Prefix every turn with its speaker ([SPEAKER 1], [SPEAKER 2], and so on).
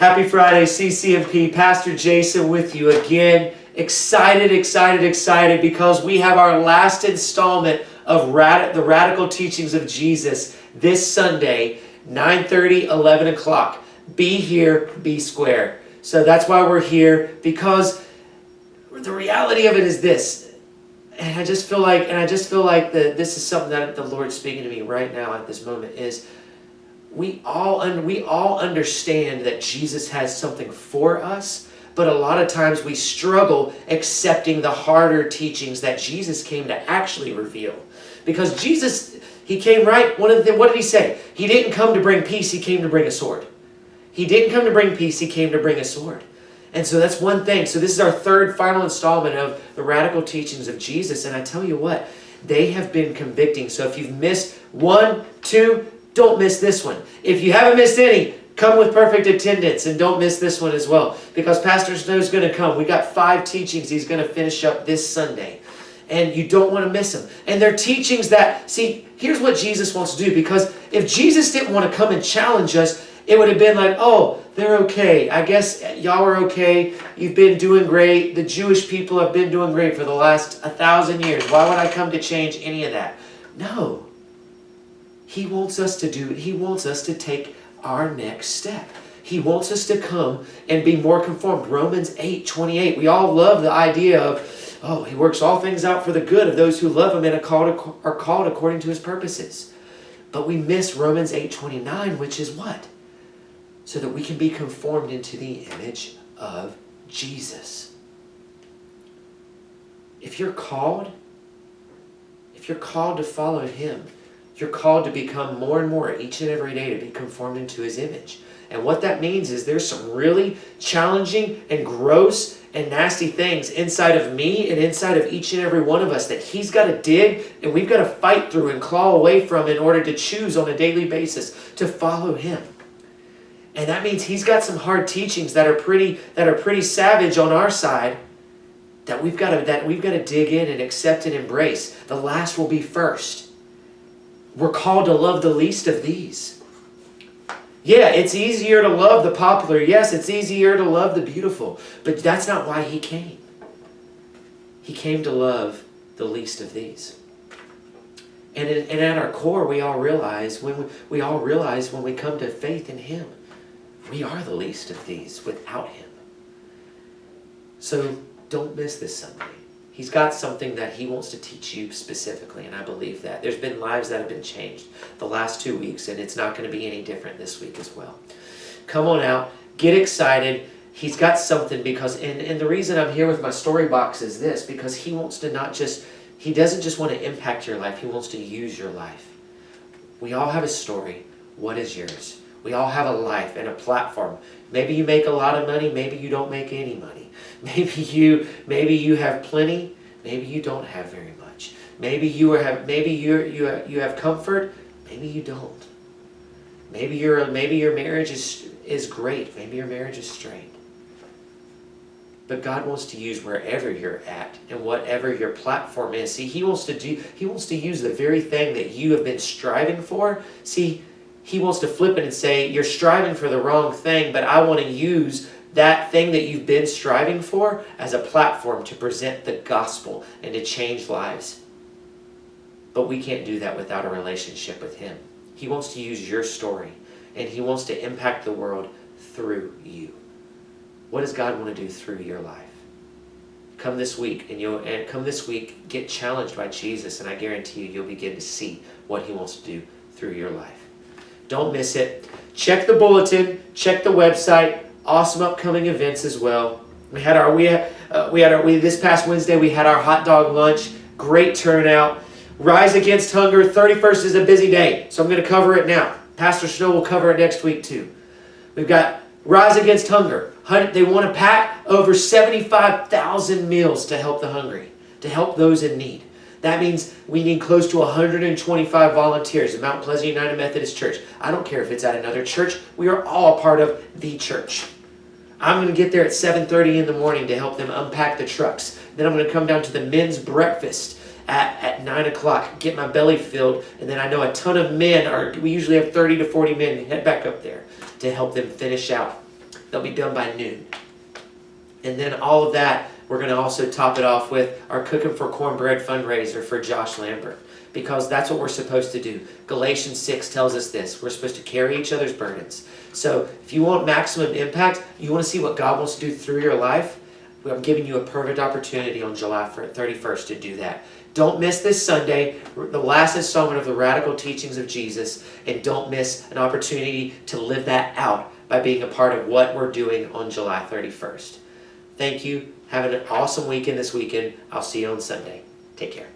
[SPEAKER 1] Happy Friday, CCMP. Pastor Jason with you again. Excited because we have our last installment of the Radical Teachings of Jesus this Sunday, 9:30, 11 o'clock. Be here, be square. So that's why we're here, because the reality of it is this. And I just feel like that this is something that the Lord's speaking to me right now at this moment is we all understand that Jesus has something for us, but a lot of times we struggle accepting the harder teachings that Jesus came to actually reveal. Because Jesus, he came what did he say? He didn't come to bring peace, he came to bring a sword. He didn't come to bring peace, he came to bring a sword. And so that's one thing. So this is our third final installment of the Radical Teachings of Jesus. And I tell you what, they have been convicting. So if you've missed 1, 2, don't miss this one. If you haven't missed any, come with perfect attendance and don't miss this one as well. Because Pastor Snow's going to come. We got 5 teachings he's going to finish up this Sunday. And you don't want to miss them. And they're teachings that, see, here's what Jesus wants to do. Because if Jesus didn't want to come and challenge us, it would have been like, oh, they're okay. I guess y'all are okay. You've been doing great. The Jewish people have been doing great for the last 1,000 years. Why would I come to change any of that? No. He wants us to take our next step. He wants us to come and be more conformed. Romans 8:28. We all love the idea of, oh, he works all things out for the good of those who love him and are called according to his purposes. But we miss Romans 8:29, which is what? So that we can be conformed into the image of Jesus. If you're called to follow him, you're called to become more and more each and every day to be conformed into his image. And what that means is there's some really challenging and gross and nasty things inside of me and inside of each and every one of us that he's got to dig and we've got to fight through and claw away from in order to choose on a daily basis to follow him. And that means he's got some hard teachings that are pretty savage on our side that we've got to dig in and accept and embrace. The last will be first. We're called to love the least of these. Yeah, it's easier to love the popular. Yes, it's easier to love the beautiful. But that's not why he came. He came to love the least of these. And at our core, we all realize when we come to faith in him, we are the least of these without him. So don't miss this Sunday. He's got something that he wants to teach you specifically, and I believe that. There's been lives that have been changed the last 2 weeks, and it's not going to be any different this week as well. Come on out. Get excited. He's got something because, and the reason I'm here with my story box is this, because he wants to he doesn't just want to impact your life, he wants to use your life. We all have a story. What is yours? We all have a life and a platform. Maybe you make a lot of money, maybe you don't make any money. Maybe you have plenty, maybe you don't have very much. Maybe you have comfort, maybe you don't. Maybe your marriage is great, maybe your marriage is strained. But God wants to use wherever you're at and whatever your platform is. See, he wants to use the very thing that you have been striving for. See, he wants to flip it and say, you're striving for the wrong thing, but I want to use that thing that you've been striving for as a platform to present the gospel and to change lives. But we can't do that without a relationship with him. He wants to use your story, and he wants to impact the world through you. What does God want to do through your life? Come this week, get challenged by Jesus, and I guarantee you'll begin to see what he wants to do through your life. Don't miss it. Check the bulletin. Check the website. Awesome upcoming events as well. This past Wednesday we had our hot dog lunch. Great turnout. Rise Against Hunger. 31st is a busy day, so I'm going to cover it now. Pastor Snow will cover it next week too. We've got Rise Against Hunger. They want to pack over 75,000 meals to help the hungry, to help those in need. That means we need close to 125 volunteers at Mount Pleasant United Methodist Church. I don't care if it's at another church. We are all a part of the church. I'm going to get there at 7:30 in the morning to help them unpack the trucks. Then I'm going to come down to the men's breakfast at 9 o'clock, get my belly filled, and then I know a ton of men we usually have 30 to 40 men head back up there to help them finish out They'll be done by noon. And then all of that, we're going to also top it off with our Cooking for Cornbread fundraiser for Josh Lambert, because that's what we're supposed to do. Galatians 6 tells us this. We're supposed to carry each other's burdens. So if you want maximum impact, you want to see what God wants to do through your life, I'm giving you a perfect opportunity on July 31st to do that. Don't miss this Sunday, the last installment of the Radical Teachings of Jesus, and don't miss an opportunity to live that out by being a part of what we're doing on July 31st. Thank you. Have an awesome weekend this weekend. I'll see you on Sunday. Take care.